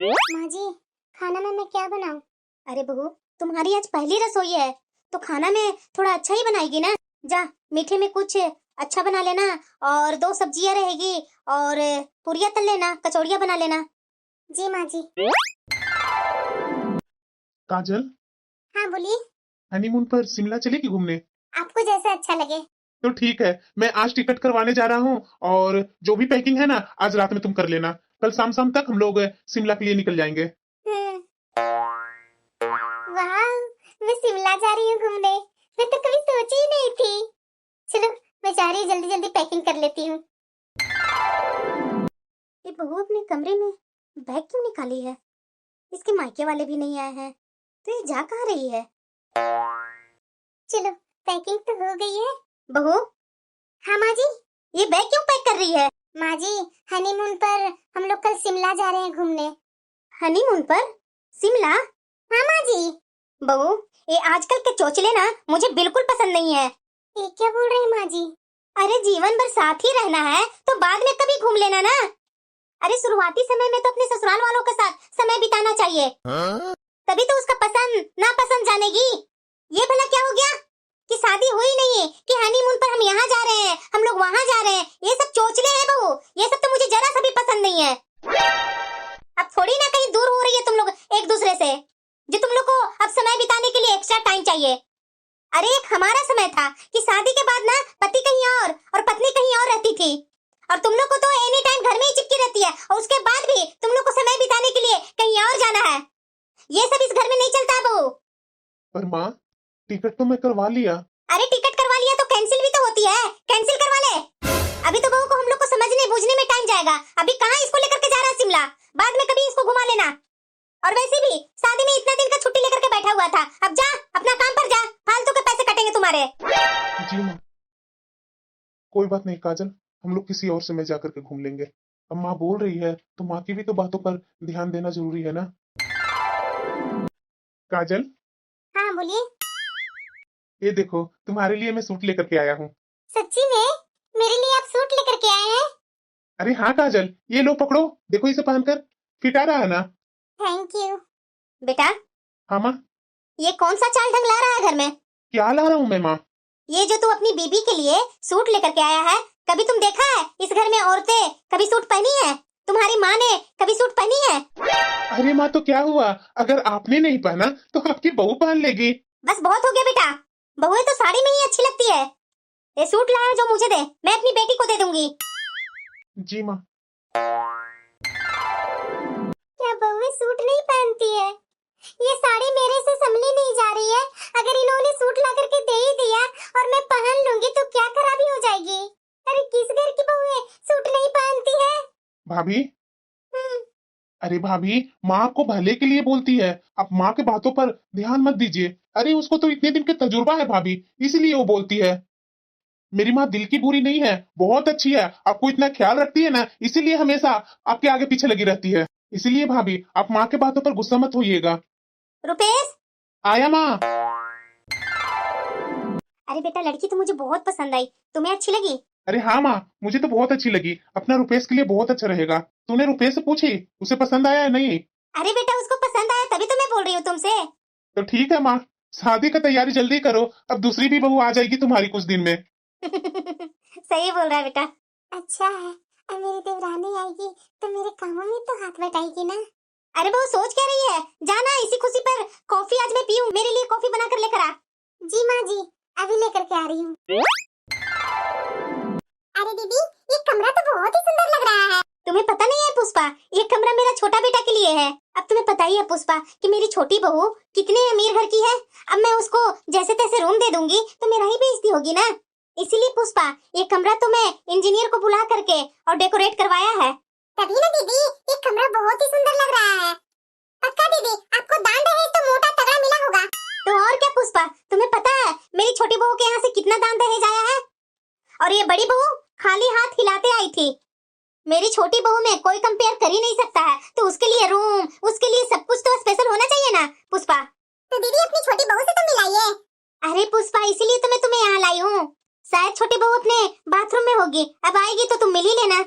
माँ जी, खाना में मैं क्या बनाऊं? अरे बहू, तुम्हारी आज पहली रसोई है तो खाना में थोड़ा अच्छा ही बनाएगी ना। जा, मीठे में कुछ अच्छा बना लेना और 2 सब्जियां रहेगी और पूरियां तल लेना, कचौड़ियां बना लेना। जी माँ जी। काजल, हाँ बोलिए। हनीमून पर शिमला चलेगी घूमने? आपको जैसा अच्छा लगे। तो ठीक है, मैं आज टिकट करवाने जा रहा हूँ और जो भी पैकिंग है ना आज रात में तुम कर लेना। कल शाम शाम तक हम लोग शिमला के लिए निकल जाएंगे। वाह, मैं शिमला जा रही हूँ घूमने। मैं तो कभी सोची ही नहीं थी। चलो, मैं जा रही हूँ, जल्दी जल्दी पैकिंग कर लेती हूँ। ये बहू अपने कमरे में बैग क्यों निकाली है? इसके मायके वाले भी नहीं आए हैं, तो ये जा कहाँ रही है? चलो, पैकिंग तो हो गई है। बहू। हाँ माँ जी। ये बैग क्यों पैक कर रही है? माँ जी, हनीमून पर हम लोग कल शिमला जा रहे हैं घूमने। हनीमून पर शिमला? हाँ माँ जी। बहू, ये आजकल के चोचले ना मुझे बिल्कुल पसंद नहीं है। ये क्या बोल रहे हैं माँ जी? अरे जीवन भर साथ ही रहना है तो बाद में कभी घूम लेना ना। अरे शुरुआती समय में तो अपने ससुराल वालों के साथ समय बिताना चाहिए। तभी तो उसका पसंद नापसंद जानेगी। ये भला क्या हो गया कि शादी हुई नहीं है कि हनीमून पर हम यहाँ जा रहे हैं, हम लोग वहाँ जा रहे हैं। ये सब चोचले हैं बहू, ये सब तो मुझे जरा सा भी पसंद नहीं है। अब थोड़ी ना कहीं दूर हो रही है तुम लोग एक दूसरे से, जो तुम लोग को अब समय बिताने के लिए एक्स्ट्रा टाइम चाहिए। अरे एक हमारा समय था कि शादी के बाद ना पति कहीं और पत्नी कहीं और रहती थी, और तुम लोग को तो एनी टाइम घर में ही चिपकी रहती है, और उसके बाद भी तुम लोग को समय बिताने के लिए कहीं और जाना है। ये सब इस घर में नहीं चलता बहू। पर माँ, टिकट तो मैं करवा लिया। अरे टिकट करवा लिया तो कैंसिल भी तो होती है, कैंसिल करवा ले। अभी तो बहू को हम लोग को समझने बूझने में टाइम जाएगा। अभी कहाँ इसको लेकर के जा रहा है शिमला, बाद में कभी इसको घुमा लेना। और वैसे भी शादी में इतना दिन का छुट्टी लेकर के बैठा हुआ था, अब जा अपना काम पर जा, फालतू के पैसे कटेंगे तुम्हारे। जी माँ, कोई बात नहीं काजल, हम लोग किसी और समय जाकर के घूम लेंगे। अब माँ बोल रही है तो माँ की भी तो बातों पर ध्यान देना जरूरी है ना। काजल, हाँ बोलिए। ये देखो तुम्हारे लिए मैं सूट लेकर के आया हूँ। सच्ची में मेरे लिए आप सूट लेकर के आए हैं? अरे हाँ काजल, ये लो पकड़ो, देखो इसे पहनकर फिट आ रहा है ना। Thank you. बेटा, हाँ माँ। ये कौन सा चाल ढंग ला रहा है घर में? क्या ला रहा हूँ मैं माँ? ये जो तू अपनी बीबी के लिए सूट लेकर के आया है, कभी तुम देखा है इस घर में औरतें कभी सूट पहनी है? तुम्हारी माँ ने कभी सूट पहनी है? अरे माँ तो क्या हुआ, अगर आपने नहीं पहना तो आपकी बहू पहन लेगी। बस बहुत हो गया बेटा, बहुएं तो साड़ी में ही अच्छी लगती है। ये सूट लाया जो मुझे दे, मैं अपनी बेटी को दे दूंगी। जी माँ। क्या बहुएं सूट नहीं पहनती है? ये साड़ी मेरे से संभली नहीं जा रही है। अगर इन्होंने सूट ला करके दे ही दिया और मैं पहन लूंगी तो क्या खराबी हो जाएगी? अरे किस घर की बहुएं सूट नहीं पहनती है? भाभी, अरे भाभी, माँ आपको भले के लिए बोलती है, आप माँ के बातों पर ध्यान मत दीजिए। अरे उसको तो इतने दिन के तजुर्बा है भाभी, इसीलिए वो बोलती है। मेरी माँ दिल की बुरी नहीं है, बहुत अच्छी है, आपको इतना ख्याल रखती है ना, इसीलिए हमेशा आपके आगे पीछे लगी रहती है। इसलिए भाभी आप माँ के बातों पर गुस्सा मत होइएगा। रुपेश, आया माँ। अरे बेटा लड़की तो मुझे बहुत पसंद आई, तुम्हें अच्छी लगी? अरे हाँ माँ, मुझे तो बहुत अच्छी लगी, अपना रुपेश के लिए बहुत अच्छा रहेगा। तूने रुपेश से पूछी उसे पसंद आया है नहीं? अरे बेटा उसको पसंद आया तभी तो मैं बोल रही हूँ तुमसे। तो ठीक है माँ, शादी का तैयारी जल्दी करो, अब दूसरी भी बहू आ जाएगी तुम्हारी कुछ दिन में। सही बोल रहा है बेटा। अच्छा है, अब मेरी देवरानी आएगी तो मेरे कामों में तो हाथ बटाएगी ना। अरे वो सोच क्या रही है, जाना इसी खुशी पर कॉफी आज मैं पीऊं, मेरे लिए कॉफी बना कर लेकर आ। जी माँ जी, अभी लेकर के आ रही हूँ। अरे दीदी, ये कमरा तो बहुत ही सुंदर लग रहा है। तुम्हें पता नहीं है पुष्पा, ये कमरा मेरा छोटा बेटा के लिए है। अब तुम्हें पता ही है पुष्पा कि मेरी छोटी बहू कितने अमीर घर की है। अब मैं उसको जैसे तैसे रूम दे दूंगी तो मेरा ही बेइज्जती होगी ना। इसीलिए पुष्पा, ये कमरा तो मैं इंजीनियर को बुला करके और डेकोरेट करवाया है। तभी ना दीदी, ये कमरा बहुत ही सुंदर लग रहा है। पक्का दीदी, आपको दान दहेज तो मोटा तगड़ा मिला होगा। तो और क्या पुष्पा, तुम्हें पता है मेरी छोटी बहू के यहाँ से कितना दान दहेज आया है? और ये बड़ी बहू खाली हाथ हिलाते आई थी। मेरी छोटी बहू में कोई कंपेयर कर ही नहीं सकता है, तो उसके लिए रूम, उसके लिए सब कुछ तो स्पेशल होना चाहिए ना पुष्पा। तो दीदी अपनी छोटी बहू से तो मिलाइए। अरे पुष्पा, इसीलिए तो मैं तुम्हें यहाँ लाई हूँ। शायद छोटी बहू अपने बाथरूम में होगी, अब आएगी तो तुम मिल ही लेना।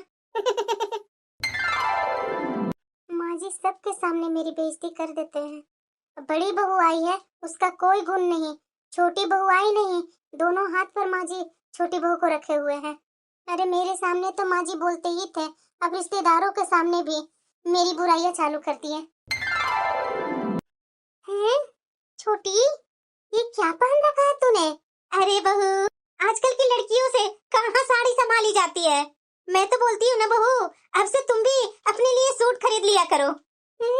माँ जी सबके सामने मेरी बेइज्जती कर देते हैं। बड़ी बहू आई है, उसका कोई गुण नहीं। छोटी बहू आई नहीं, दोनों हाथ पर माँ जी छोटी बहू को रखे हुए हैं। अरे मेरे सामने तो माँ जी बोलते ही थे, अब रिश्तेदारों के सामने भी मेरी बुराइयां चालू करती हैं। हैं? छोटी, ये क्या पहन रखा है तूने? अरे बहू, आजकल की लड़कियों से कहाँ साड़ी संभाली जाती है। मैं तो बोलती हूँ ना बहू, अब से तुम भी अपने लिए सूट खरीद लिया करो। ये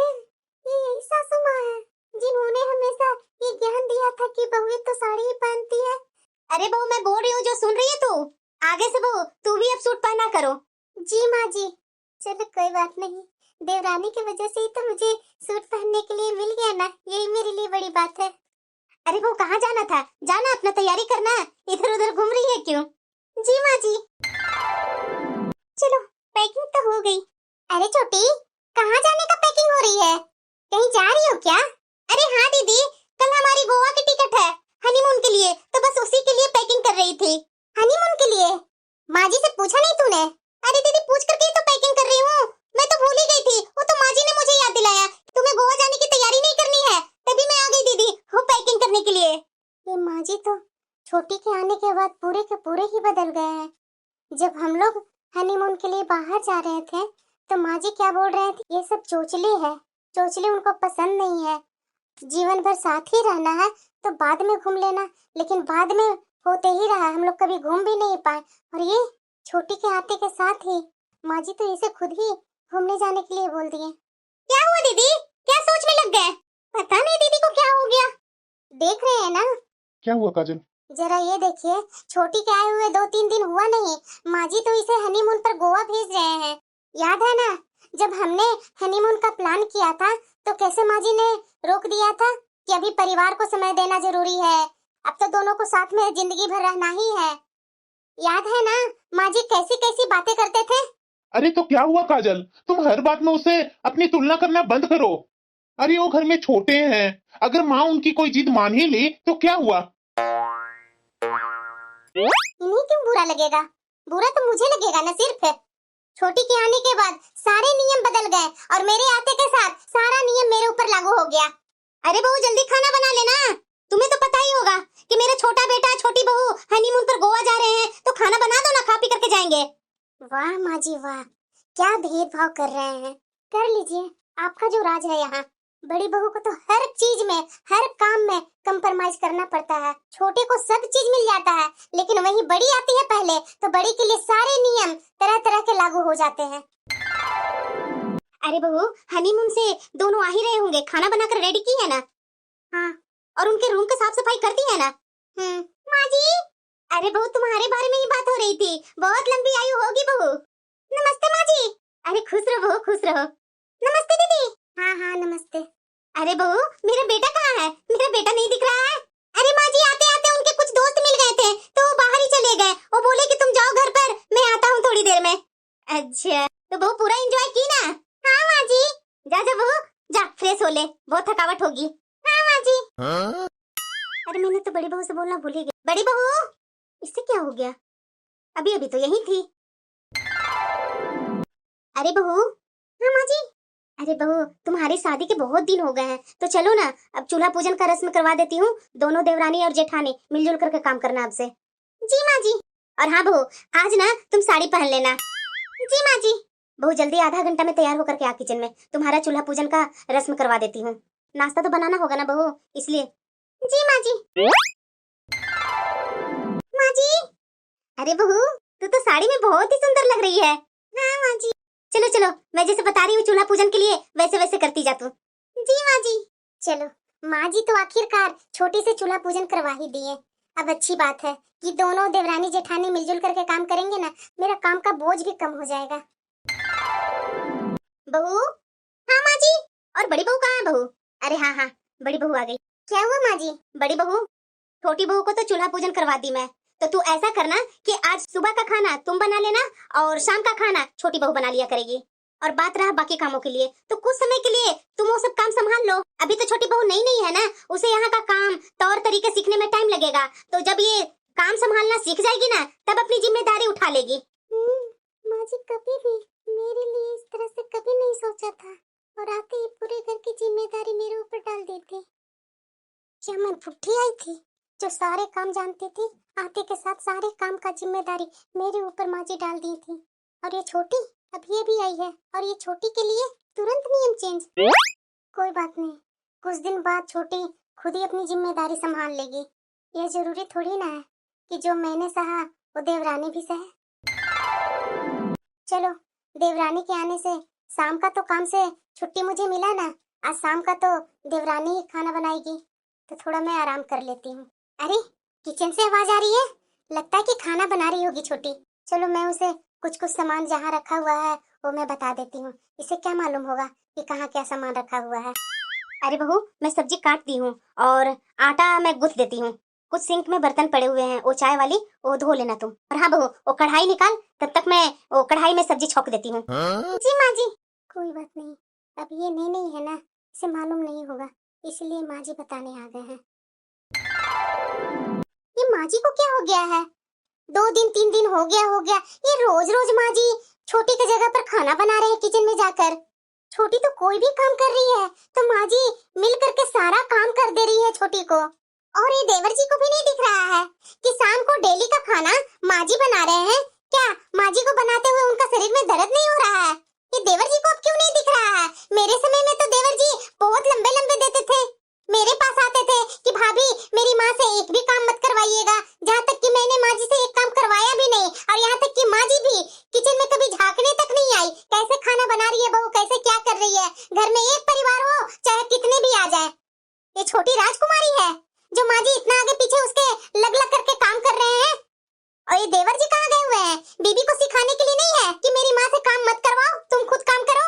यही सासू माँ है जिन्होंने हमेशा ये ज्ञान दिया था कि बहू तो साड़ी ही पहनती है। अरे बहू, मैं बोल रही हूँ, जो सुन रही है तू, आगे से बहू तू भी अब सूट पहना करो। जी माँ जी। चलो कोई बात नहीं, देवरानी की वजह से ही तो मुझे सूट पहनने के लिए मिल गया ना, यही मेरे लिए बड़ी बात है। अरे वो कहाँ जाना था, जाना अपना तैयारी करना, इधर उधर घूम रही है क्यों? जी माँ जी। चलो पैकिंग तो हो गई। अरे छोटी, कहाँ जाने का पैकिंग हो रही है? कहीं जा रही हो क्या? अरे हाँ दीदी, कल हमारी गोवा की टिकट है हनीमून के लिए, तो बस उसी के लिए पैकिंग कर रही थी। हनीमून के लिए? माँ जी से पूछा नहीं तूने? अरे दीदी, पूछ करके तो पैकिंग कर रही हूँ, मैं तो भूल ही गई थी। वो तो माँ जी ने मुझे याद दिलाया, तुम्हें गोवा जाने की तैयारी नहीं करनी है, तभी मैं आ गई दीदी वो पैकिंग करने के लिए। ये माँ जी तो छोटी के आने के बाद पूरे के पूरे ही बदल गए हैं। जब हम लोग हनीमून के लिए बाहर जा रहे थे तो माँ जी क्या बोल रहे थे, ये सब चोचले है, चोचले उनको पसंद नहीं है, जीवन भर साथ ही रहना है तो बाद में घूम लेना। लेकिन बाद में होते ही रहा, हम लोग कभी घूम भी नहीं पाए। और ये छोटी के आते के साथ ही माँ जी तो इसे खुद ही घूमने जाने के लिए बोल दिए। क्या हुआ दीदी, क्या सोच में लग गए? पता नहीं दीदी को क्या हो गया। देख रहे हैं ना? क्या हुआ काजल? जरा ये देखिए, छोटी के आए हुए 2-3 दिन हुआ नहीं, माँ जी तो इसे हनीमून पर गोवा भेज रहे हैं। याद है ना, जब हमने हनीमून का प्लान किया था तो कैसे माँ जी ने रोक दिया था कि अभी परिवार को समय देना जरूरी है, अब तो दोनों को साथ में जिंदगी भर रहना ही है। याद है ना माँ जी कैसी कैसी बातें करते थे? अरे तो क्या हुआ काजल, तुम हर बात में उससे अपनी तुलना करना बंद करो। अरे वो घर में छोटे हैं, अगर माँ उनकी कोई जिद मान ही ली तो क्या हुआ? इन्हें क्यों बुरा लगेगा? बुरा तो मुझे लगेगा ना सिर्फ। छोटी के आने के बाद सारे नियम बदल गए और मेरे आते के साथ सारा नियम मेरे ऊपर लागू हो गया। अरे बहू, जल्दी खाना बना लेना, तुम्हें तो पता ही होगा कि मेरा छोटा बेटा छोटी बहू हनीमून पर गोवा जा रहे हैं, तो खाना बना दो ना, खा पी करके जाएंगे। वाह माँ जी वाह, क्या भेदभाव कर रहे हैं। कर लीजिए, आपका जो राज है यहाँ। बड़ी बहू को तो हर चीज में, हर काम में कंप्रोमाइज करना पड़ता है, छोटे को सब चीज मिल जाता है, लेकिन वही बड़ी आती है पहले तो बड़ी के लिए सारे नियम तरह तरह के लागू हो जाते हैं। अरे बहू, हनीमून से दोनों आ ही रहे होंगे, खाना बनाकर रेडी की है ना? हाँ, और उनके रूम का साफ सफाई कर दी है ना? माँ जी। अरे बहू, तुम्हारे बारे में ही बात हो रही थी, बहुत लंबी आयु होगी बहू। नमस्ते माँ जी। अरे खुश रहो बहू, खुश रहो। नमस्ते दीदी। हाँ हाँ नमस्ते। अरे बहू, मेरा बेटा कहाँ है? मेरा बेटा नहीं दिख रहा है। अरे माँ जी, आते आते उनके कुछ दोस्त मिल गए थे तो वो बाहर ही चले गए, वो बोले कि तुम जाओ घर पर, मैं आता हूँ थोड़ी देर में। अच्छा, तो बहू पूरा एंजॉय की ना? हाँ माँ जी। जा जा बहू, जा फ्रेश हो ले, बहुत थकावट होगी। हाँ माँ जी। अरे मैंने तो बड़ी बहू से बोलना भूल ही गई। बड़ी बहू, इससे क्या हो गया? अभी अभी तो यही थी। अरे बहू। हाँ माँ जी। अरे बहू, तुम्हारी शादी के बहुत दिन हो गए हैं, तो चलो ना, अब चूल्हा पूजन का रस्म करवा देती हूँ, दोनों देवरानी और जेठानी मिलजुल करके काम करना अब से। जी माँ जी। और हाँ बहू, आज ना तुम साड़ी पहन लेना। जी माँ जी। बहू जल्दी, आधा घंटा में तैयार होकर के आ किचन में, तुम्हारा चूल्हा पूजन का रस्म करवा देती हूँ। नाश्ता तो बनाना होगा ना बहू, इसलिए। जी माँ जी। माँ जी। अरे बहू, तू तो साड़ी में बहुत ही सुंदर लग रही है। हाँ माँ जी। चलो चलो, मैं जैसे बता रही हूँ चूल्हा पूजन के लिए, वैसे वैसे करती जा तू। जी माँ जी। चलो, माँ जी तो आखिरकार छोटी से चूल्हा पूजन करवा ही दिए। अब अच्छी बात है कि दोनों देवरानी जेठानी मिलजुल करके काम करेंगे ना, मेरा काम का बोझ भी कम हो जाएगा। बहू। हाँ माँ जी। और बड़ी बहू कहाँ है बहू? अरे हाँ हाँ, बड़ी बहू आ गई। क्या हुआ माँ जी? बड़ी बहू, छोटी बहू को तो चूल्हा पूजन करवा दी मैं, तो तू ऐसा करना कि आज सुबह का खाना तुम बना लेना और शाम का खाना छोटी बहू बना लिया करेगी। और बात रहा बाकी कामों के लिए, तो कुछ समय के लिए तुम वो सब काम संभाल लो। अभी तो छोटी बहू नई नई है ना, उसे यहाँ का काम तौर तरीके सीखने में टाइम लगेगा, तो जब ये काम संभालना सीख जाएगी ना, तब अपनी जिम्मेदारी उठा लेगी। माँ जी कभी भी मेरे लिए इस तरह से कभी नहीं सोचा था, और आते ही पूरे घर की जिम्मेदारी मेरे ऊपर डाल देते। क्या मैं बुढ़ी आई थी जो सारे काम जानती थी? आते के साथ सारे काम का जिम्मेदारी मेरे ऊपर माँ जी डाल दी थी। और ये छोटी अब ये भी आई है और ये छोटी के लिए तुरंत नियम चेंज। कोई बात नहीं, कुछ दिन बाद छोटी खुद ही अपनी जिम्मेदारी संभाल लेगी। यह जरूरी थोड़ी ना है कि जो मैंने सहा वो देवरानी भी सहे। चलो, देवरानी के आने से शाम का तो काम से छुट्टी मुझे मिला ना। आज शाम का तो देवरानी ही खाना बनाएगी, तो थोड़ा मैं आराम कर लेती हूँ। अरे, किचन से आवाज आ रही है, लगता है कि खाना बना रही होगी छोटी। चलो, मैं उसे कुछ कुछ सामान जहाँ रखा हुआ है वो मैं बता देती हूँ। इसे क्या मालूम होगा कि कहाँ क्या सामान रखा हुआ है। अरे बहू, मैं सब्जी काट दी हूँ और आटा मैं गूंथ देती हूँ। कुछ सिंक में बर्तन पड़े हुए हैं, वो चाय वाली, वो धो लेना तुम। और हाँ बहू, वो कढ़ाई निकाल, तब तक मैं वो कढ़ाई में सब्जी छोंक देती हूँ। जी माँ जी। कोई बात नहीं, अब ये नई नई है ना, इसे मालूम नहीं होगा, इसलिए माँ जी बताने आ गए हैं। ये माँ जी को क्या हो गया है? 2 दिन 3 दिन हो गया। ये रोज रोज माँ जी छोटी की जगह पर खाना बना रहे हैं किचन में जाकर। छोटी तो कोई भी काम कर रही है तो माँ जी मिल करके सारा काम कर दे रही है छोटी को। और ये देवर जी को भी नहीं दिख रहा है कि शाम को डेली का खाना माँ जी बना रहे हैं। क्या माँ जी को बनाते हुए उनका शरीर में दर्द नहीं हो रहा है? ये देवर जी को अब क्यों नहीं दिख रहा है? मेरे समय में तो देवर जी बहुत लंबे लंबे देते थे, मेरे पास आते थे कि भाभी मेरी माँ से एक भी काम मत करवाइएगा। जहाँ तक कि मैंने माँ जी से एक काम करवाया भी नहीं, और यहाँ तक कि माँ जी भी किचन में कभी झांकने तक नहीं आई। कैसे खाना बना रही है बहू, कैसे क्या कर रही है? घर में एक परिवार हो चाहे कितने भी आ जाए, ये छोटी राजकुमारी है जो माँ जी इतना आगे पीछे उसके लग लग करके काम कर रहे हैं। और ये देवर जी कहाँ गए हुए हैं? बीबी को सिखाने के लिए नहीं है कि मेरी माँ से काम मत करवाओ, तुम खुद काम करो।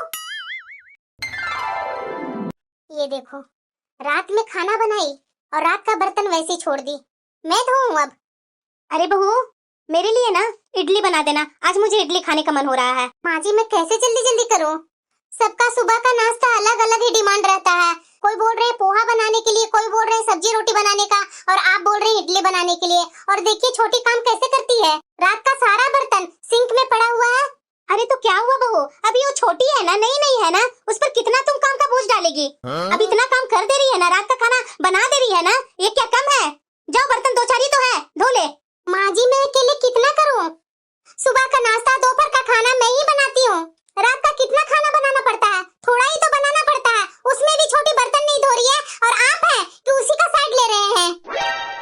ये देखो, रात में खाना बनाई और रात का बर्तन वैसे ही छोड़ दी। मैं धोऊं अब? अरे बहू, मेरे लिए ना इडली बना देना, आज मुझे इडली खाने का मन हो रहा है। माँ जी, मैं कैसे जल्दी जल्दी करूं? सबका सुबह का नाश्ता अलग अलग ही डिमांड रहता है। कोई बोल रहे हैं पोहा बनाने के लिए, कोई बोल रहे हैं सब्जी रोटी बनाने का, और आप बोल रहे हैं इडली बनाने के लिए। और देखिए छोटी काम कैसे करती है, रात का सारा बर्तन सिंक में पड़ा हुआ है। अरे तो क्या हुआ बहू, अभी वो छोटी है ना, नई नई है ना, उस पर कितना तुम काम का बोझ डालेगी? अब इतना काम कर दे रही है ना, रात का खाना बना दे रही है ना, ये क्या कम है? जाओ, बर्तन दो चार ही तो है, धो ले। माँ जी, मैं अकेले कितना करूँ? सुबह का नाश्ता दोपहर का खाना मैं ही बनाती हूँ, रात का कितना खाना बनाना पड़ता है? थोड़ा ही तो बनाना पड़ता है, उसमें भी छोटी बर्तन नहीं धो रही है और आप हैं कि उसी का साइड ले रहे हैं।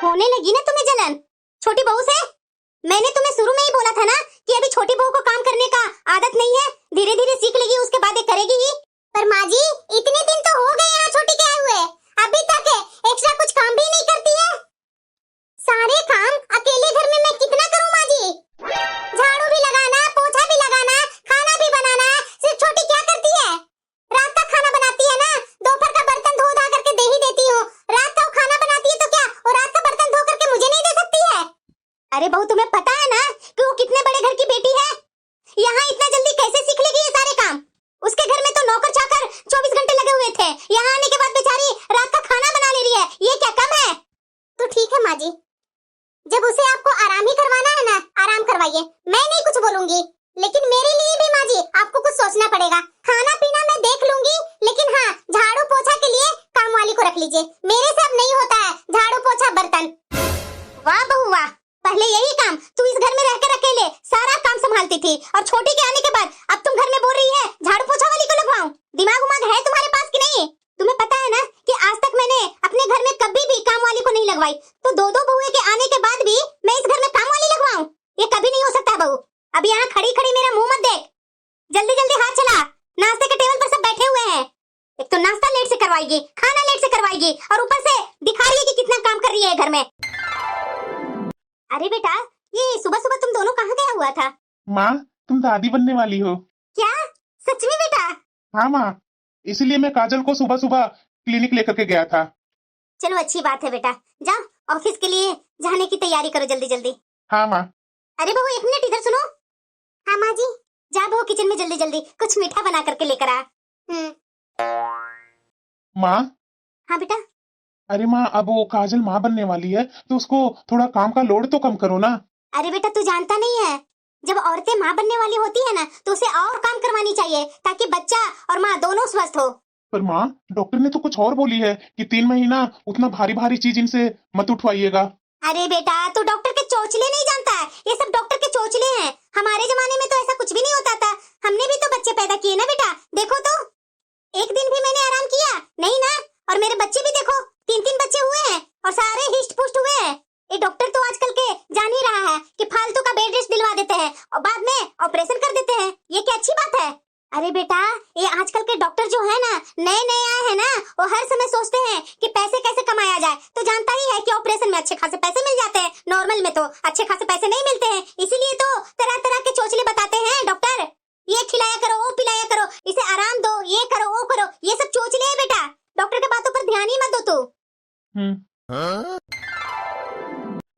होने लगी ना तुम्हें जलन छोटी बहू से? मैंने तुम्हें शुरू में ही बोला था ना कि अभी छोटी बहू को काम करने का आदत नहीं है, धीरे धीरे सीख लेगी, उसके बाद ये करेगी ही। पर माँ जी, इतने दिन तो हो गए यहाँ छोटी के आए हुए, अभी तक एक्स्ट्रा कुछ काम भी नहीं करती है। सारे काम अकेले घर में मैं कितना करूँ माँ जी? झाड़ू भी लगाना, पोछा भी लगाना, खाना भी बनाना, सिर्फ छोटी क्या करती है? रात का खाना बनाती है ना, दोपहर का बर्तन धो धा करके दे ही देती हूँ, रात का वो खाना बनाती है तो क्या वो रात का बर्तन धो करके मुझे नहीं दे सकती है? अरे बहू, तुम्हें पता है ना कि वो कितने बड़े घर की बेटी है? यहाँ इतना जल्दी कैसे सीख लेगी ये सारे काम? उसके घर में तो नौकर चाकर 24 घंटे लगे हुए थे, यहाँ आने के बाद बेचारी रात का खाना बना ले रही है, ये क्या कम है? तो ठीक है माँ जी, जब उसे आपको आराम ही करवाना है ना, आराम करवाइए, मैं नहीं कुछ बोलूंगी। लेकिन मेरे लिए भी माँ जी आपको कुछ सोचना पड़ेगा। खाना पीना मैं देख लूंगी, लेकिन हाँ, झाड़ू पोछा के लिए काम वाली को रख लीजिए, मेरे से अब नहीं होता है झाड़ू पोछा बर्तन। वाह बहू वाह, पहले यही काम तू इस घर में रहकर अकेले सारा काम संभालती थी, और छोटी के आने के बाद अब तुम घर में बोल रही है झाड़ू पोछा वाली को लगवाऊं। दिमाग उमाग है तुम्हारे पास कि नहीं? तुम्हें पता है ना कि आज तक मैंने अपने घर में कभी भी काम वाली को नहीं लगवाई, तो दो दो बहुएं के आने के बाद भी मैं इस घर में काम वाली लगवाऊं? ये कभी नहीं हो सकता बहू। अब यहाँ खड़ी खड़ी मेरा मुंह मत देख, जल्दी जल्दी हाथ चला, नाश्ते के टेबल पर सब बैठे हुए हैं। एक तो नाश्ता लेट से करवाएगी, खाना लेट से करवाएगी, और ऊपर से दिखा रही है कि कितना काम कर रही है घर में। अरे बेटा, ये सुबह सुबह तुम दोनों कहाँ गया हुआ था? माँ, तुम दादी बनने वाली हो। क्या सच में बेटा? हाँ माँ, इसीलिए मैं काजल को सुबह सुबह क्लिनिक लेकर के गया था। चलो अच्छी बात है बेटा, जाओ ऑफिस के लिए जाने की तैयारी करो जल्दी जल्दी। हाँ माँ। अरे बहू, एक मिनट इधर सुनो। हाँ माँ जी। जा बहू, किचन में जल्दी जल्दी कुछ मीठा बना करके लेकर आ। माँ। हाँ बेटा। अरे माँ, अब वो काजल माँ बनने वाली है तो उसको थोड़ा काम का लोड तो कम करो ना। अरे बेटा, तू जानता नहीं है जब औरतें माँ बनने वाली होती है ना तो उसे और काम करवानी चाहिए ताकि बच्चा और माँ दोनों स्वस्थ हो। पर माँ, डॉक्टर ने तो कुछ और बोली है कि 3 महीना उतना भारी भारी चीज इनसे मत उठवाइएगा। अरे बेटा, तू डॉक्टर के चोचले नहीं जानता है, ये सब डॉक्टर के चोचले हैं। हमारे जमाने में तो ऐसा कुछ भी नहीं होता था। हमने भी तो बच्चे पैदा किए ना बेटा। देखो तो, एक दिन भी मैंने आराम किया नहीं ना। और मेरे बच्चे भी देखो, 3-3 बच्चे हुए हैं और सारे हिस्ट पुष्ट हुए हैं। ये डॉक्टर तो आजकल के जान ही रहा है कि फालतू का बेड रेस्ट दिलवा देते हैं और बाद में ऑपरेशन कर देते हैं। ये क्या अच्छी बात है? अरे बेटा, ये आजकल के डॉक्टर जो है ना, नए नए आए हैं ना, वो हर समय सोचते हैं कि पैसे कैसे कमाया जाए। तो जानता ही है कि ऑपरेशन में अच्छे खासे पैसे मिल जाते हैं, नॉर्मल में तो अच्छे खासे पैसे नहीं मिलते हैं। इसीलिए तो तरह तरह के चोचले बताते हैं डॉक्टर। ये खिलाया करो, वो पिलाया करो, इसे आराम दो, ये करो वो करो, ये सब चोचले है बेटा। डॉक्टर की बातों पर ध्यान ही मत दो तू।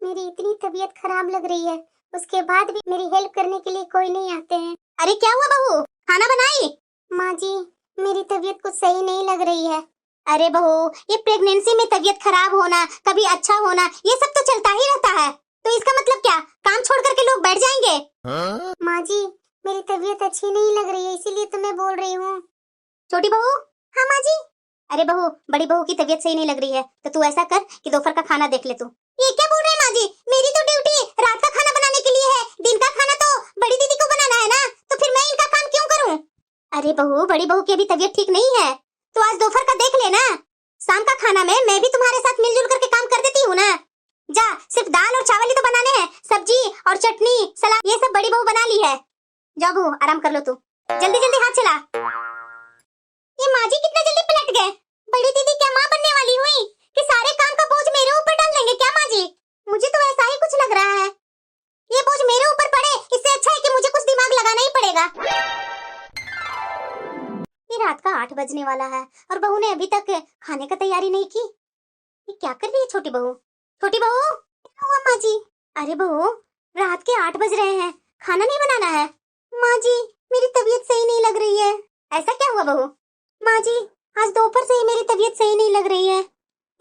मेरी इतनी तबीयत खराब लग रही है, उसके बाद भी मेरी हेल्प करने के लिए कोई नहीं आते हैं। अरे क्या हुआ बहू, खाना बनाई? माँ जी, मेरी तबीयत कुछ सही नहीं लग रही है। अरे बहू, ये प्रेगनेंसी में तबीयत खराब होना, कभी अच्छा होना, ये सब तो चलता ही रहता है। तो इसका मतलब क्या, काम छोड़ करके लोग बैठ जाएंगे? माँ जी, मेरी तबीयत अच्छी नहीं लग रही है, इसीलिए तो मैं बोल रही हूँ। छोटी बहू। हाँ माँ जी। अरे बहू, बड़ी बहू की तबीयत सही नहीं लग रही है, तो तू ऐसा कर कि दोपहर का खाना देख ले तू। ये क्या बोल रहे हैं माँ जी? मेरी तो ड्यूटी रात का खाना बनाने के लिए है, दिन का खाना तो बड़ी दीदी को बनाना है ना, तो फिर मैं इनका काम क्यों करूँ? अरे बहू, बड़ी बहू की अभी तबीयत ठीक नहीं है, तो आज दोपहर का देख लेना। शाम का खाना में मैं भी तुम्हारे साथ मिलजुल करके काम कर देती हूँ ना। जा, सिर्फ दाल और चावल ही तो बनाने हैं, सब्जी और चटनी सलाद ये सब बड़ी बहू बना ली है। जा बहू, आराम कर लो तू, जल्दी जल्दी हाथ चला। ये माँ जी कितना जल्दी पलट गए। बड़ी दीदी क्या माँ बनने वाली हुई कि सारे काम का बोझ मेरे ऊपर डाल देंगे क्या माँ जी? मुझे तो ऐसा ही कुछ लग रहा है। ये बोझ मेरे ऊपर पड़े, इससे अच्छा है कि मुझे कुछ दिमाग लगाना ही पड़ेगा। ये रात का 8 बजने वाला है और बहू ने अभी तक खाने का तैयारी नहीं की। ये क्या कर रही है छोटी बहू? छोटी बहू, क्या हुआ माँ जी? अरे बहू, रात के 8 बज रहे हैं, खाना नहीं बनाना है? माँ जी, मेरी तबीयत सही नहीं लग रही है। ऐसा क्या हुआ बहू? माँ जी, आज दोपहर से ही मेरी तबीयत सही नहीं लग रही है,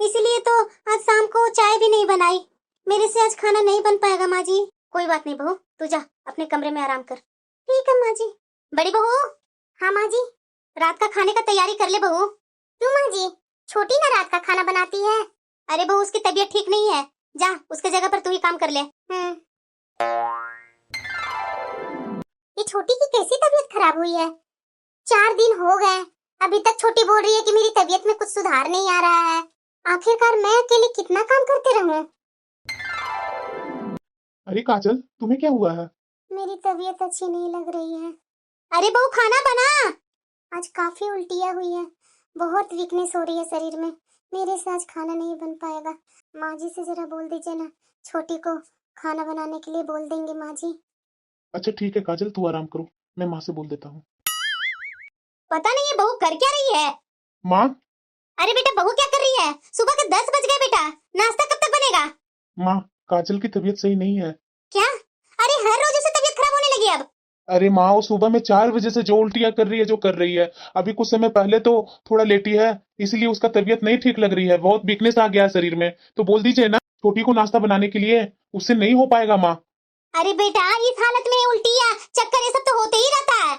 इसीलिए तो आज शाम को चाय भी नहीं बनाई। मेरे से आज खाना नहीं बन पाएगा माँ जी। कोई बात नहीं बहू, तू जा अपने कमरे में आराम कर। ठीक है माँ जी। बड़ी बहू। हाँ माँ जी। रात का खाने का तैयारी कर ले बहू। क्यों माँ जी? छोटी ना रात का खाना बनाती है। अरे बहू, उसकी तबीयत ठीक नहीं है, जा उसके जगह पर तू ही काम कर ले। ये छोटी की कैसी तबीयत खराब हुई है? 4 दिन हो गए, अभी तक छोटी बोल रही है कि मेरी तबीयत में कुछ सुधार नहीं आ रहा है। आखिरकार मैं अकेले कितना काम करते रहूं? अरे काजल, तुम्हें क्या हुआ है? मेरी तबीयत अच्छी नहीं लग रही है। अरे बहू, खाना बना। आज काफी उल्टियाँ हुई है, बहुत वीकनेस हो रही है शरीर में, मेरे से आज खाना नहीं बन पाएगा। माँ जी से जरा बोल दीजिए ना, छोटी को खाना बनाने के लिए बोल देंगे माँ जी। अच्छा ठीक है काजल, तू आराम करो, मैं माँ से बोल देता हूँ। पता नहीं ये बहू कर क्या रही है? माँ। अरे बेटा, बहू क्या कर रही है? सुबह के 10 बज गए बेटा, नाश्ता कब तक बनेगा? माँ, काजल की तबीयत सही नहीं है। क्या? अरे हर रोज उसे तबीयत खराब होने लगी अब। अरे माँ, वो सुबह में 4 बजे से जो उल्टियाँ कर रही है, जो कर रही है, अभी कुछ समय पहले तो थोड़ा लेटी है, इसलिए उसका तबीयत नहीं ठीक लग रही है, बहुत वीकनेस आ गया है शरीर में। तो बोल दीजिए ना छोटी को नाश्ता बनाने के लिए, उससे नहीं हो पाएगा माँ। अरे बेटा, इस हालत में उल्टियाँ चक्कर ये सब तो होते ही रहता है,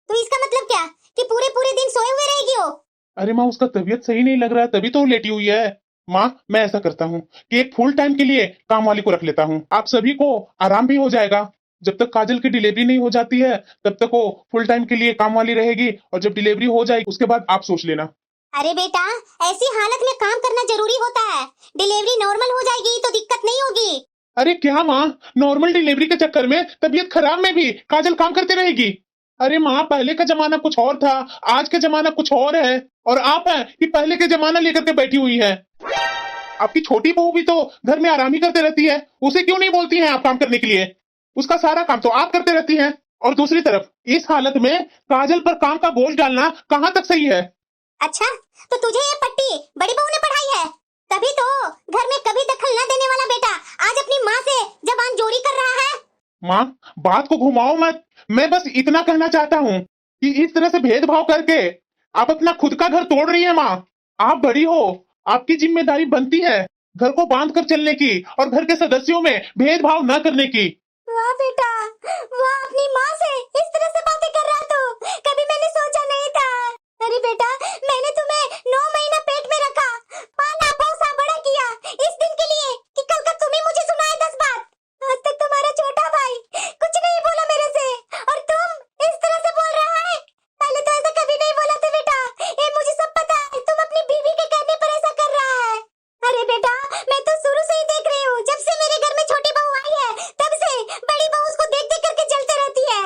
तो इसका मतलब क्या कि पूरे पूरे दिन सोए हुए रहेगी वो? अरे माँ, उसका तबीयत सही नहीं लग रहा है, तभी तो वो लेटी हुई है। माँ, मैं ऐसा करता हूँ कि एक फुल टाइम के लिए काम वाली को रख लेता हूँ, आप सभी को आराम भी हो जाएगा। जब तक काजल की डिलीवरी नहीं हो जाती है तब तक वो फुल टाइम के लिए काम वाली रहेगी, और जब डिलीवरी हो जाएगी उसके बाद आप सोच लेना। अरे बेटा, ऐसी हालत में काम करना जरूरी होता है, डिलीवरी नॉर्मल हो जाएगी तो दिक्कत नहीं होगी। अरे क्या माँ, नॉर्मल डिलीवरी के चक्कर में तबीयत खराब में भी काजल काम करती रहेगी? अरे माँ, पहले का जमाना कुछ और था, आज का जमाना कुछ और है, और आप हैं कि पहले के जमाना लेकर के बैठी हुई है। आपकी छोटी बहू भी तो घर में आराम ही करते रहती है, उसे क्यों नहीं बोलती हैं आप काम करने के लिए? उसका सारा काम तो आप करते रहती हैं। और दूसरी तरफ इस हालत में काजल पर काम का बोझ डालना कहाँ तक सही है? अच्छा, तो तुझे ये पट्टी बड़ी बहू ने पढ़ाई है, तभी तो घर में कभी दखल न देने वाला बेटा आज अपनी माँ से जबान जोड़ी कर रहा है। माँ, बात को घुमाओ मत, मैं बस इतना कहना चाहता हूँ कि इस तरह से भेदभाव करके आप अपना खुद का घर तोड़ रही है। माँ, आप बड़ी हो, आपकी जिम्मेदारी बनती है घर को बांध कर चलने की और घर के सदस्यों में भेदभाव न करने की। वाह बेटा, वो अपनी माँ से इस तरह से बातें कर रहा तो कभी मैंने सोचा नहीं था। अरे बेटा, मैंने तुम्हें 9 महीना पेट में रखा, पाला पोसा बड़ा किया इस दिन के लिए कि कल का तुम ही मुझे सुनाए 10 बात। आज तक तुम्हारा छोटा भाई कुछ नहीं बोला मेरे से, और तुम इस तरह से बोल रहा है। पहले तो ऐसा कभी नहीं बोला था बेटा, ये मुझे सब पता है। तुम अपनी बीवी के कहने पर ऐसा कर रहा है। अरे बेटा, मैं तो शुरू से ही देख रही हूँ, जब से मेरे घर में छोटी बहू आई है तब से बड़ी बहू उसको देख देख करके जलते रहती है।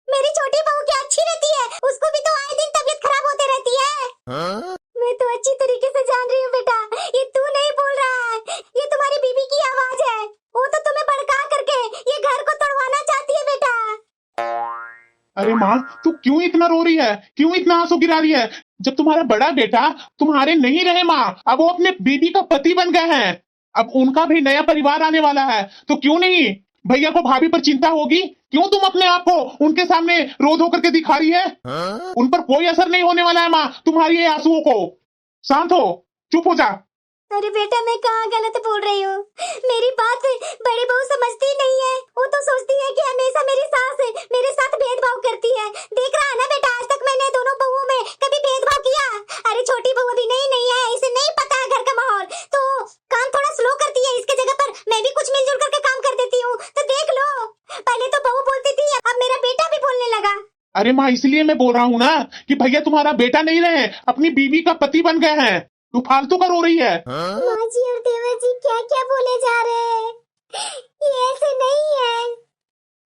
मेरी छोटी बहू क्या अच्छी रहती है, उसको भी तो आए दिन तबीयत खराब होती रहती है। मैं तो अच्छी तरीके से जान रही हूँ बेटा, ये तू नहीं बोल रहा है, ये तुम्हारी बीबी की आवाज है। वो तो तुम्हें भड़का करके ये घर को तोड़वाना चाहती है बेटा। अरे माँ, तू क्यों इतना रो रही है, क्यों इतना आंसू गिरा रही है? जब तुम्हारा बड़ा बेटा तुम्हारे नहीं रहे माँ, अब वो अपने बीबी का पति बन गए हैं, अब उनका भी नया परिवार आने वाला है, तो क्यों नहीं भैया को भाभी पर चिंता होगी? क्यों तुम अपने आप को उनके सामने रो धो करके दिखा रही है? उन पर कोई असर नहीं होने वाला है माँ तुम्हारी ये आंसुओं को। शांत हो, चुप हो जा। अरे बेटा, मैं कहाँ गलत बोल रही हूँ? मेरी बात बड़ी बहू समझती नहीं है। वो तो सोचती है कि हमेशा मेरी सास मेरे साथ भेदभाव करती है। देख रहा है ना बेटा, आज तक मैंने दोनों बहुओं में कभी भेदभाव किया? अरे छोटी बहू अभी नहीं है, इसे नहीं पता है घर का माहौल, तो काम थोड़ा स्लो करती है। इसके जगह पर मैं भी कुछ मिलजुल करके काम कर देती हूँ। तो देख लो, पहले तो बहू बोलती थी, अब मेरा बेटा भी बोलने लगा। अरे माँ, इसलिए मैं बोल रहा हूँ ना कि भैया तुम्हारा बेटा नहीं रहे, अपनी बीवी का पति बन गए हैं। तू फालतू का रो रही है। माँ जी और देवर जी क्या क्या बोले जा रहे हैं, ये ऐसे नहीं है।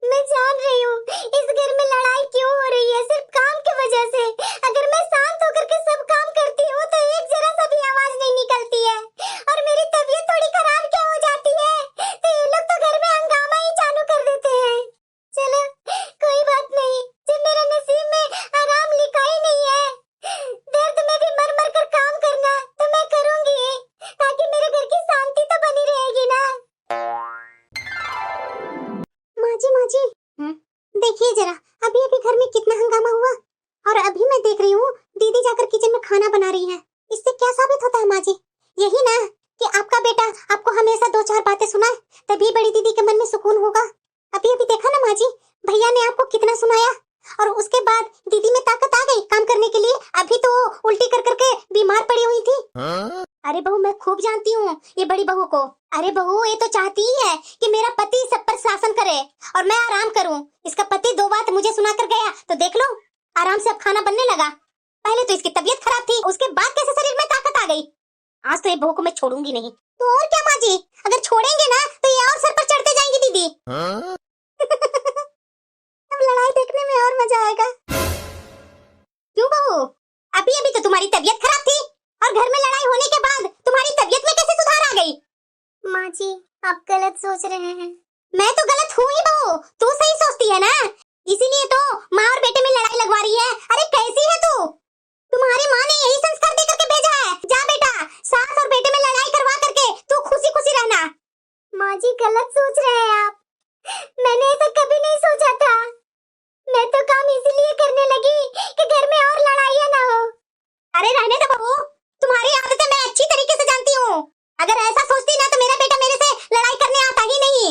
मैं जान रही हूँ इस घर में लड़ाई क्यों हो रही है, सिर्फ काम की वजह से। अगर मैं शांत होकर के सब काम करती हूँ तो एक जरा सा भी आवाज नहीं निकलती है, और मेरी तबीयत थोड़ी खराब क्या हो जाती है तो ये लोग तो घर में हंगामा ही चालू कर देते हैं। चलो कोई बात नहीं, जब मेरे नसीब में आराम लिखा ही नहीं है, दर्द में भी मर मर कर काम करना तो मैं करूंगी, ताकि मेरे घर की शांति तो बनी रहेगी ना। माँ जी, देखिए जरा, अभी अभी घर में कितना हंगामा हुआ, और अभी मैं देख रही हूँ दीदी जाकर किचन में खाना बना रही है। इससे क्या साबित होता है माँ जी? यही ना कि आपका बेटा आपको हमेशा 2-4 बातें सुनाए, तभी बड़ी दीदी के मन में सुकून होगा। अभी अभी देखा ना माँ जी, भैया ने आपको कितना सुनाया, और उसके बाद दीदी में ताकत आ गई काम करने के लिए। अभी तो उल्टी कर करके बीमार पड़ी हुई थी। अरे बहू, मैं खूब जानती हूँ ये बड़ी बहू को। अरे बहू, ये तो चाहती ही है कि मेरा पति सब पर शासन करे और मैं आराम करूँ। इसका पति 2 बात मुझे सुना कर गया, तो देख लो आराम से अब खाना बनने लगा। पहले तो इसकी तबीयत खराब थी, उसके बाद कैसे शरीर में ताकत आ गई। आज तो ये बहू को मैं छोड़ूंगी नहीं। तो और क्या माँ जी, अगर छोड़ेंगे ना तो ये और सर पर चढ़ते जाएंगी दीदी। अब लड़ाई देखने में और मजा आएगा। क्यों बहू, अभी अभी तो तुम्हारी तबीयत खराब थी, और घर में लड़ाई होने के बाद तुम्हारी तबीयत में कैसे सुधार आ गई? माँ जी, आप गलत सोच रहे हैं। मैं तो गलत हूँ ही बहू, तू सही सोचती है ना, इसीलिए तो माँ और बेटे में लड़ाई लगवा रही है। अरे कैसी है तू? तुम्हारी माँ ने यही संस्कार दे करके भेजा है। जा बेटा, सास और बेटे में लड़ाई करवा करके तू खुशी खुशी रहना। माँ जी, गलत सोच रहे हैं आप, मैंने ऐसा कभी नहीं सोचा था। मैं तो काम इसीलिए करने लगी कि घर में और लड़ाइयाँ ना हो। अरे रहने दो बहू, तुम्हारी आदतें मैं अच्छी तरीके से जानती हूँ। अगर ऐसा सोचती ना तो मेरा बेटा मेरे से लड़ाई करने आता ही नहीं।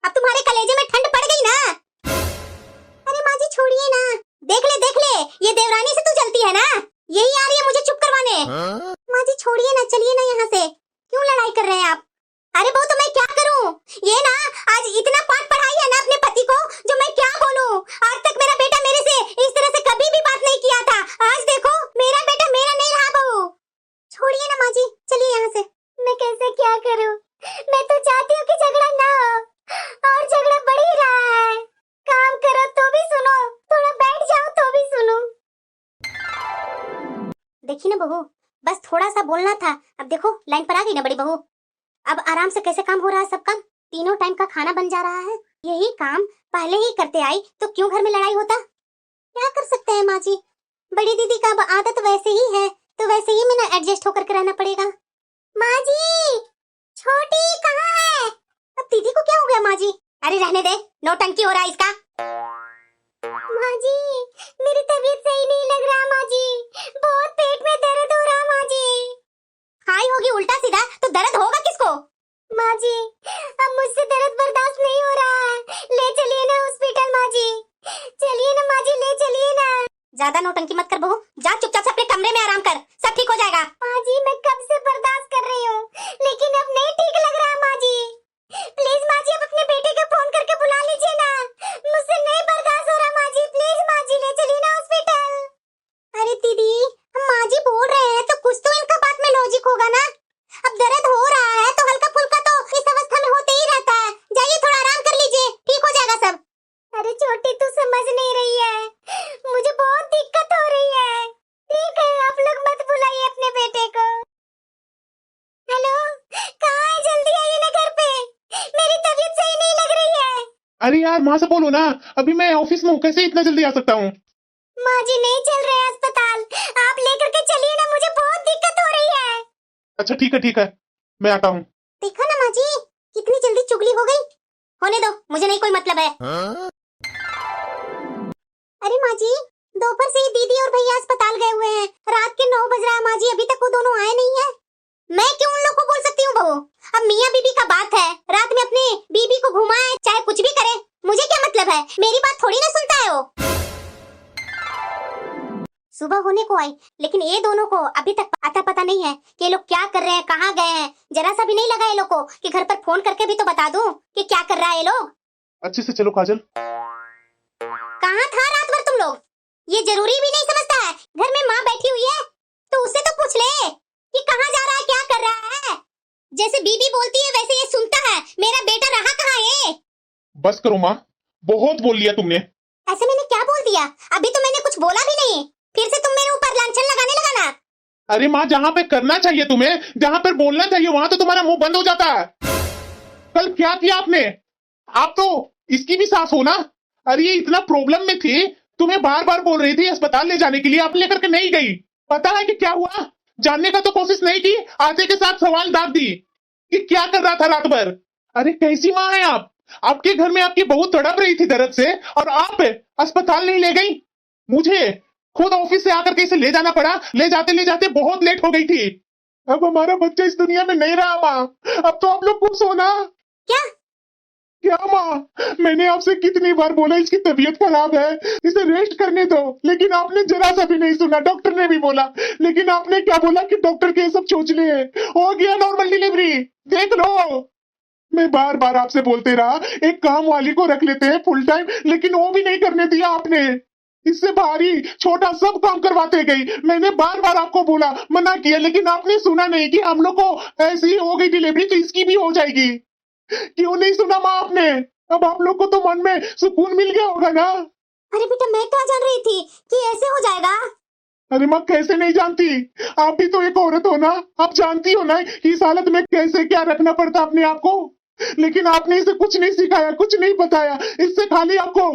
अब तुम्हारे कलेजे में ठंड पड़ गई ना। अरे माँ जी छोड़िए ना, देख ले ये देवरानी से तू जलती है ना, यही आ रही है मुझे चुप करवाने। माँ जी छोड़िए ना, चलिए ना यहाँ से, क्यों लड़ाई कर रहे हैं आप? अरे बहू, तो मैं क्या करूँ? ये ना आज इतना पाठ पढ़ाई है ना अपने पति को, जो मैं क्या बोलूँ। आज तक मेरा बेटा मेरे से इस तरह से कभी भी बात नहीं किया था। आज देखो मेरा बेटा मेरा नहीं रहा। बहू छोड़िए ना माँ जी, चलिए यहाँ से। मैं कैसे क्या करूँ? मैं तो चाहती हूँ कि झगड़ा ना हो, और झगड़ा बढ़ ही रहा है। काम करो तो भी सुनो, थोड़ा बैठ जाओ तो भी सुनो। देखी ना बहू, बस थोड़ा सा बोलना था, अब देखो लाइन पर आ गई ना बड़ी बहू। अब आराम से कैसे काम हो रहा है सब काम, तीनों टाइम का खाना बन जा रहा है। यही काम पहले ही करते आई तो क्यों घर में लड़ाई होता? क्या कर सकते हैं माँ जी, बड़ी दीदी का अब आदत वैसे ही है, तो वैसे ही मैंने एडजस्ट होकर के रहना पड़ेगा। माँ जी, छोटी कहाँ है? अब दीदी को क्या हो गया माँ जी? अरे रहने दे, नौटंकी हो रहा है इसका। माँ जी, मेरी तबीयत सही नहीं लग रहा माँ जी, बहुत पेट में दर्द हो रहा माँ जी। खाई होगी उल्टा सीधा तो दर्द होगा किसको? माँ जी, अब मुझसे दर्द बर्दाश्त नहीं हो रहा है, ले चलिए नौटंकी मत कर बहू, जा चुपचाप से अपने कमरे में आराम कर, सब ठीक हो जाएगा। माँ जी मैं कब से बर्दाश्त कर रही हूँ, लेकिन अब नहीं ठीक लग रहा। माँ जी प्लीज, माँ जी आप अपने बेटे को फोन करके बुला लीजिए ना, मुझसे नहीं बर्दाश्त हो रहा। माँ जी प्लीज, माँ जी ले चलिए ना हॉस्पिटल। अरे दीदी हम माँ जी बोल रहे हैं तो कुछ तो इनका बात में लॉजिक होगा ना। अब दर्द हो रहा है तो हल्का फुल्का तो इस अवस्था में होते ही रहता है, जाइए थोड़ा आराम कर लीजिए, ठीक हो जाएगा सब। अरे छोटी तू समझ नहीं रही है, मुझे बहुत दिक्कत हो रही है। ठीक है आप लोग मत बुलाइए अपने बेटे को। हेलो कहाँ है, जल्दी आइए ना घर पे, मेरी तबीयत सही नहीं लग रही है। अरे यार माँ से बोलो ना, अभी मैं ऑफिस में हूँ, कैसे इतना जल्दी आ सकता हूँ? माँ जी नहीं चल रहे हैं अस्पताल, आप लेकर के चलिए ना, मुझे बहुत दिक्कत हो रही है। अच्छा ठीक है, मैं आता हूँ। देखा ना माँ जी कितनी जल्दी चुगली हो गई। होने दो, मुझे नहीं कोई मतलब है। अरे माँ जी दोपहर से ही दीदी और भैया अस्पताल गए हुए हैं, रात के 9 बज रहा है। माँ जी अभी तक वो दोनों आए नहीं है। मैं क्यों उन लोग को बोल सकती हूँ बहू, अब मियाँ बीबी का बात है, रात में अपनी बीबी को घुमाए चाहे कुछ भी करे, मुझे क्या मतलब है, मेरी बात थोड़ी ना सुनता है वो। सुबह होने को आई लेकिन ये दोनों को अभी तक अता पता नहीं है कि ये लोग क्या कर रहे हैं, कहाँ गए हैं। जरा सा भी नहीं लगा ये लोग को कि घर पर फोन करके भी तो बता दूं कि क्या कर रहा है ये लोग। अच्छे से चलो काजल। कहाँ था रात भर तुम लोग, ये जरूरी भी नहीं समझता है, घर में माँ बैठी हुई है तो उससे तो पूछ ले कि कहाँ जा रहा है, क्या कर रहा है। जैसे बीबी बोलती है वैसे ये सुनता है, मेरा बेटा रहा कहाँ है। बस करो माँ, बहुत बोल लिया तुमने। ऐसे मैंने क्या बोल दिया, अभी तो मैंने कुछ बोला भी नहीं, फिर से तुम मेरे ऊपर लांछन लगाने लगा ना। अरे माँ जहाँ पे करना चाहिए तुम्हें, जहाँ पे बोलना चाहिए वहां तो तुम्हारा मुंह बंद हो जाता है। कल क्या किया आपने, आप तो इसकी भी सास हो ना। अरे ये इतना प्रॉब्लम में थी, तुम्हें बार बार बोल रही थी अस्पताल ले जाने के लिए, आप लेकर के नहीं गई। पता है कि क्या हुआ, जानने का तो कोशिश नहीं की, आते के साथ सवाल दाग दी कि क्या कर रहा था रात भर। अरे कैसी माँ है आप, आपके घर में आपकी बहू तड़प रही थी दर्द से और आप अस्पताल नहीं ले गई। मुझे खुद ऑफिस से आकर के इसे ले जाना पड़ा, ले जाते बहुत लेट हो गई थी। अब हमारा बच्चा इस दुनिया में नहीं रहा माँ, अब तो आप लोग खुश हो ना। क्या माँ, मैंने आपसे कितनी बार बोला इसकी तबीयत खराब है, इसे रेस्ट करने दो, लेकिन आपने जरा सा भी नहीं सुना। डॉक्टर ने भी बोला, लेकिन आपने क्या बोला कि डॉक्टर के सब चोचले हैं, हो गया नॉर्मल डिलीवरी, देख लो। मैं बार बार आपसे बोलते रहा एक काम वाली को रख लेते हैं फुल टाइम, लेकिन वो भी नहीं करने दिया आपने। इससे भारी छोटा सब काम करवाते गई, मैंने बार बार आपको बोला, मना किया, लेकिन आपने सुना नहीं कि हम लोग को ऐसी हो गई डिलीवरी तो इसकी भी हो जाएगी। क्यों नहीं सुना माँ आपने, अब आप लोग को तो मन में सुकून मिल गया होगा ना। अरे बेटा मैं क्या जान रही थी कि ऐसे हो जाएगा। अरे माँ कैसे नहीं जानती, आप भी तो एक औरत हो ना, आप जानती हो ना कि इस हालत में कैसे क्या रखना पड़ता अपने आप को, लेकिन आपने इसे कुछ नहीं सिखाया, कुछ नहीं बताया। इससे खाली आपको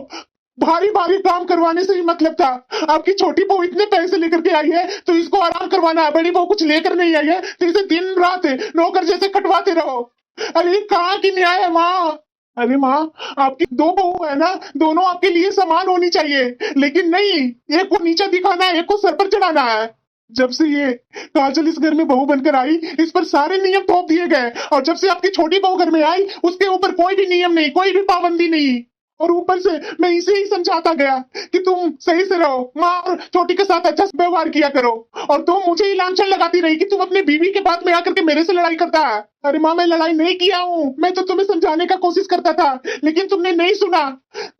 भारी भारी काम करवाने से ही मतलब था। आपकी छोटी बहू इतने पैसे लेकर के आई है तो इसको आराम करवाना है, बड़ी बहू कुछ लेकर नहीं आई है तो इसे दिन रात नौकर जैसे खटवाते रहो। अरे कहाँ की न्याय है माँ। अरे माँ आपकी 2 बहू है ना, दोनों आपके लिए समान होनी चाहिए, लेकिन नहीं, एक को नीचा दिखाना है, एक को सर पर चढ़ाना है। जब से ये काजल इस घर में बहू बनकर आई, इस पर सारे नियम थोप दिए गए, और जब से आपकी छोटी बहू घर में आई उसके ऊपर कोई भी नियम नहीं, कोई भी पाबंदी नहीं। और ऊपर से मैं इसे ही समझाता गया कि तुम सही से रहो, माँ और छोटी के साथ अच्छा व्यवहार किया करो, और तुम मुझे ही लांछन लगाती रही कि तुम अपने बीवी के बात में आकर के मेरे से लड़ाई करता है। अरे माँ मैं लड़ाई नहीं किया हूँ, मैं तो तुम्हें समझाने का कोशिश करता था, लेकिन तुमने नहीं सुना।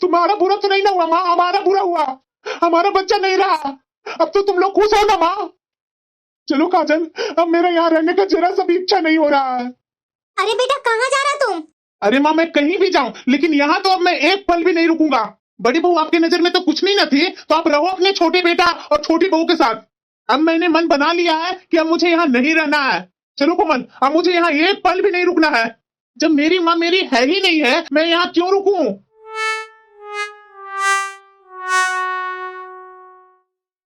तुम्हारा बुरा तो नहीं ना हुआ माँ, हमारा बुरा हुआ, हमारा बच्चा नहीं रहा। अब तो तुम लोग खुश हो ना माँ। चलो काजल, अब मेरा यहाँ रहने का जरा सा भी इच्छा नहीं हो रहा है। अरे बेटा कहाँ जा रहा तुम। अरे माँ मैं कहीं भी जाऊं, लेकिन यहाँ तो अब मैं एक पल भी नहीं रुकूंगा। बड़ी बहू आपके नजर में तो कुछ नहीं ना थी, तो आप रहो अपने छोटे बेटा और छोटी बहू के साथ। अब मैंने मन बना लिया है कि अब मुझे यहाँ नहीं रहना है। चलो कोमल, अब मुझे यहाँ एक पल भी नहीं रुकना है। जब मेरी माँ मेरी है ही नहीं है, मैं यहाँ क्यों रुकूं?